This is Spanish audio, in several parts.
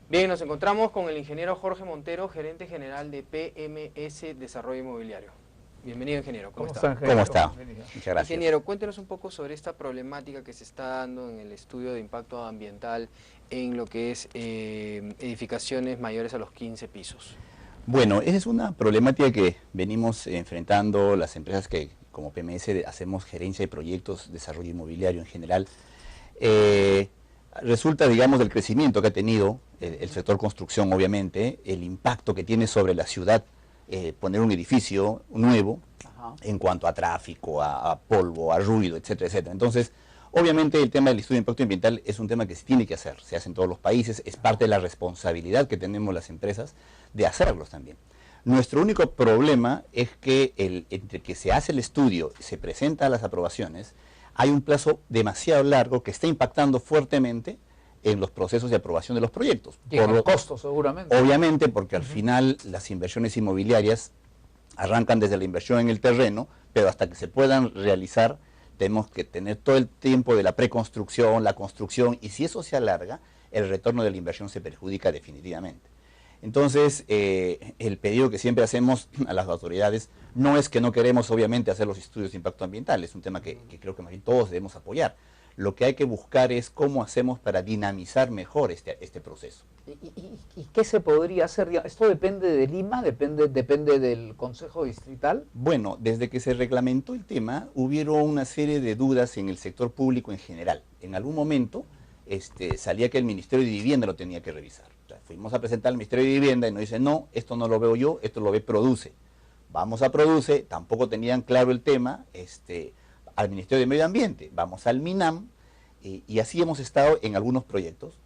Bien, nos encontramos con el ingeniero Jorge Montero, gerente general de PMS Desarrollo Inmobiliario. Bienvenido, ingeniero. ¿Cómo está? ¿Cómo está? Bienvenido. Muchas gracias. Ingeniero, cuéntenos un poco sobre esta problemática que se está dando en el estudio de impacto ambiental en lo que es edificaciones mayores a los 15 pisos. Bueno, esa es una problemática que venimos enfrentando las empresas que como PMS hacemos gerencia de proyectos, desarrollo inmobiliario en general. Resulta, digamos, del crecimiento que ha tenido el sector construcción, obviamente, el impacto que tiene sobre la ciudad, poner un edificio nuevo. Ajá. En cuanto a tráfico, a polvo, a ruido, etcétera, etcétera. Entonces, obviamente el tema del estudio de impacto ambiental es un tema que se tiene que hacer, se hace en todos los países, es parte de la responsabilidad que tenemos las empresas de hacerlos también. Nuestro único problema es que entre que se hace el estudio y se presenta a las aprobaciones, hay un plazo demasiado largo que está impactando fuertemente en los procesos de aprobación de los proyectos. Y por los costos, seguramente. Obviamente, porque al final las inversiones inmobiliarias arrancan desde la inversión en el terreno, pero hasta que se puedan realizar tenemos que tener todo el tiempo de la preconstrucción, la construcción, y si eso se alarga, el retorno de la inversión se perjudica definitivamente. Entonces, el pedido que siempre hacemos a las autoridades no es que no queremos, obviamente, hacer los estudios de impacto ambiental, es un tema que creo que más bien todos debemos apoyar. Lo que hay que buscar es cómo hacemos para dinamizar mejor este proceso. ¿Y qué se podría hacer? ¿Esto depende de Lima? ¿Depende del Consejo Distrital? Bueno, desde que se reglamentó el tema, hubieron una serie de dudas en el sector público en general. En algún momento salía que el Ministerio de Vivienda lo tenía que revisar. O sea, fuimos a presentar al Ministerio de Vivienda y nos dice, no, esto no lo veo yo, esto lo ve Produce. Vamos a Produce, tampoco tenían claro el tema, al Ministerio de Medio Ambiente, vamos al MINAM, y así hemos estado en algunos proyectos.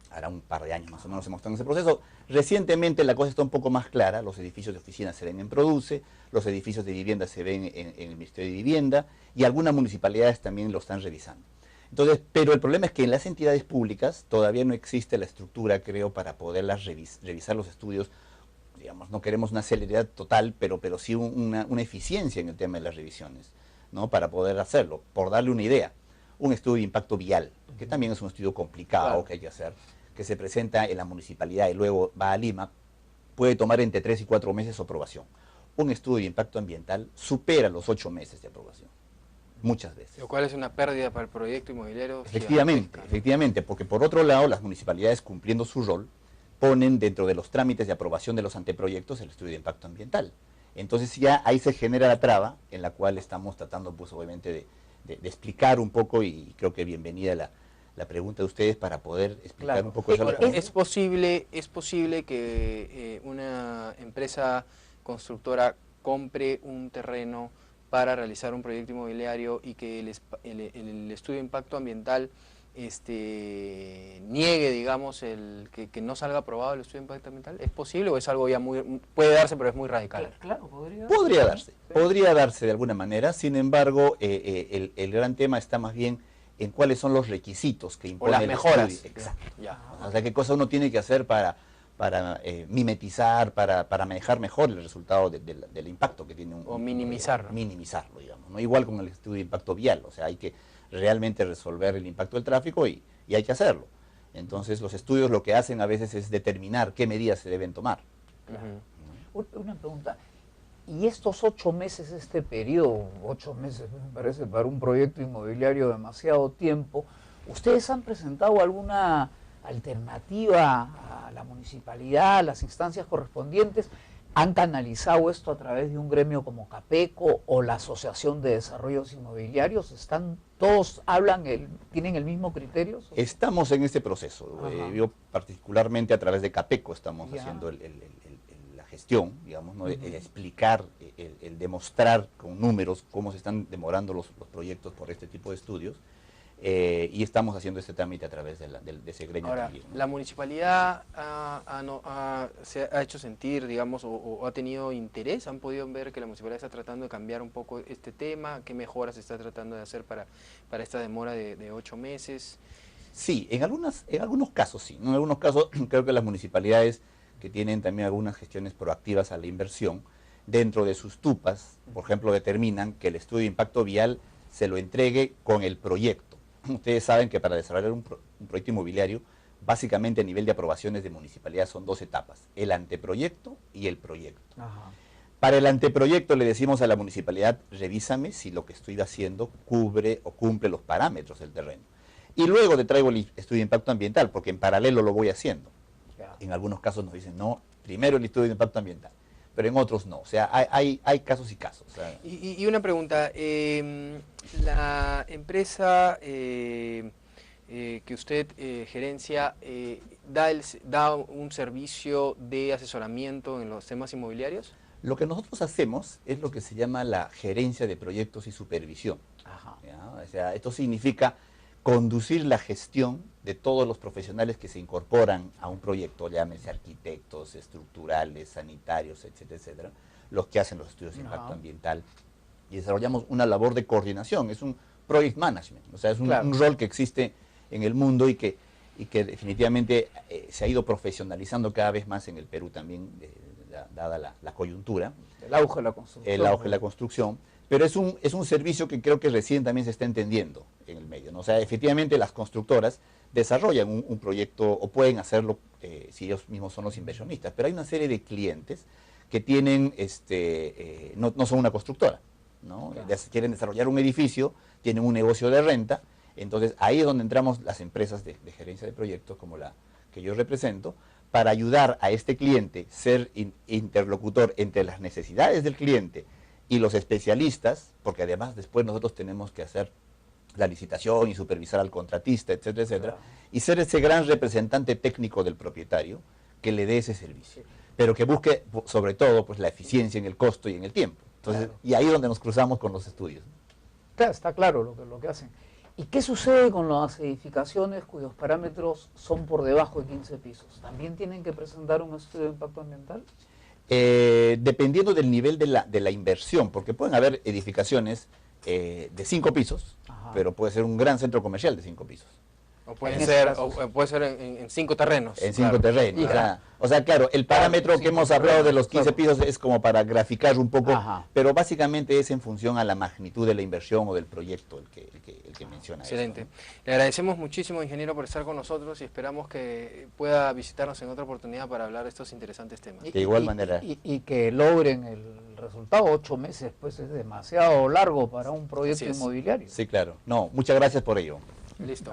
Ahora un par de años más o menos hemos estado en ese proceso. Recientemente la cosa está un poco más clara, los edificios de oficinas se ven en Produce, los edificios de vivienda se ven en el Ministerio de Vivienda, y algunas municipalidades también lo están revisando. Entonces, pero el problema es que en las entidades públicas todavía no existe la estructura, creo, para poderlas revisar los estudios. Digamos, no queremos una celeridad total, pero sí una eficiencia en el tema de las revisiones, ¿no? Para poder hacerlo. Por darle una idea, un estudio de impacto vial, que también es un estudio complicado, claro, que hay que hacer, que se presenta en la municipalidad y luego va a Lima, puede tomar entre 3 y 4 meses su aprobación. Un estudio de impacto ambiental supera los 8 meses de aprobación, muchas veces. Lo cual es una pérdida para el proyecto inmobiliario. Efectivamente, porque por otro lado las municipalidades, cumpliendo su rol, ponen dentro de los trámites de aprobación de los anteproyectos el estudio de impacto ambiental. Entonces ya ahí se genera la traba en la cual estamos tratando, pues obviamente, de explicar un poco, y creo que bienvenida la pregunta de ustedes para poder explicar, claro, un poco eso. ¿Es posible que una empresa constructora compre un terreno para realizar un proyecto inmobiliario y que el estudio de impacto ambiental niegue, digamos, que no salga aprobado el estudio de impacto ambiental? ¿Es posible o es algo ya puede darse, pero es muy radical? Claro, podría darse de alguna manera. Sin embargo, el gran tema está más bien en cuáles son los requisitos que impone las mejoras. Estudio. Exacto. Ya. O sea, qué cosa uno tiene que hacer para mimetizar, para manejar mejor el resultado del impacto que tiene o minimizarlo. Minimizarlo, digamos, ¿no? Igual con el estudio de impacto vial, o sea, hay que realmente resolver el impacto del tráfico y hay que hacerlo. Entonces, los estudios lo que hacen a veces es determinar qué medidas se deben tomar. Una pregunta. ¿Y estos 8 meses, este periodo, 8 meses me parece para un proyecto inmobiliario demasiado tiempo, ustedes han presentado alguna alternativa a la municipalidad, a las instancias correspondientes? ¿Han canalizado esto a través de un gremio como Capeco o la Asociación de Desarrollos Inmobiliarios? ¿Todos tienen el mismo criterio? Estamos en este proceso. Yo particularmente a través de Capeco estamos haciendo la gestión, digamos, ¿no? El explicar, el demostrar con números cómo se están demorando los proyectos por este tipo de estudios. Y estamos haciendo este trámite a través de ese gremio. Ahora, también, ¿no? ¿La municipalidad se ha hecho sentir, digamos, o ha tenido interés? ¿Han podido ver que la municipalidad está tratando de cambiar un poco este tema? ¿Qué mejoras se está tratando de hacer para esta demora de 8 meses? Sí, en algunos casos sí, ¿no? En algunos casos creo que las municipalidades que tienen también algunas gestiones proactivas a la inversión, dentro de sus TUPAs, por ejemplo, determinan que el estudio de impacto vial se lo entregue con el proyecto. Ustedes saben que para desarrollar un proyecto inmobiliario, básicamente a nivel de aprobaciones de municipalidad son dos etapas, el anteproyecto y el proyecto. Ajá. Para el anteproyecto le decimos a la municipalidad, revísame si lo que estoy haciendo cubre o cumple los parámetros del terreno. Y luego te traigo el estudio de impacto ambiental, porque en paralelo lo voy haciendo. Ya. En algunos casos nos dicen, no, primero el estudio de impacto ambiental, pero en otros no. O sea, hay casos y casos. O sea, Y una pregunta, la empresa que usted gerencia da un servicio de asesoramiento en los temas inmobiliarios. lo que nosotros hacemos es lo que se llama la gerencia de proyectos y supervisión. Ajá. ¿Ya? O sea, esto significa conducir la gestión de todos los profesionales que se incorporan a un proyecto, llámese arquitectos, estructurales, sanitarios, etcétera, etcétera, los que hacen los estudios de impacto ambiental. Y desarrollamos una labor de coordinación, es un project management, o sea, es un rol que existe en el mundo y que definitivamente se ha ido profesionalizando cada vez más en el Perú también, dada la coyuntura. El auge de la construcción. El auge de la construcción. Pero es un servicio que creo que recién también se está entendiendo en el medio, ¿no? O sea, efectivamente las constructoras desarrollan un proyecto o pueden hacerlo si ellos mismos son los inversionistas, pero hay una serie de clientes que tienen, no son una constructora, ¿no? Claro. Quieren desarrollar un edificio, tienen un negocio de renta, entonces ahí es donde entramos las empresas de gerencia de proyectos como la que yo represento, para ayudar a este cliente, ser interlocutor entre las necesidades del cliente y los especialistas, porque además después nosotros tenemos que hacer la licitación y supervisar al contratista, etcétera, etcétera, y ser ese gran representante técnico del propietario que le dé ese servicio, pero que busque sobre todo pues la eficiencia en el costo y en el tiempo. Entonces, y ahí es donde nos cruzamos con los estudios. Está claro lo que hacen. ¿Y qué sucede con las edificaciones cuyos parámetros son por debajo de 15 pisos? ¿También tienen que presentar un estudio de impacto ambiental? Dependiendo del nivel de la inversión, porque pueden haber edificaciones de 5 pisos, pero puede ser un gran centro comercial de 5 pisos. O puede ser en 5 terrenos. En 5 terrenos. O sea, claro, el parámetro que hemos hablado de los 15 pisos es como para graficar un poco, pero básicamente es en función a la magnitud de la inversión o del proyecto el que menciona. Excelente. Eso, ¿no? Le agradecemos muchísimo, ingeniero, por estar con nosotros y esperamos que pueda visitarnos en otra oportunidad para hablar de estos interesantes temas. De igual manera. Y que logren el resultado. 8 meses, pues es demasiado largo para un proyecto inmobiliario. Sí, claro. No, muchas gracias por ello. Listo.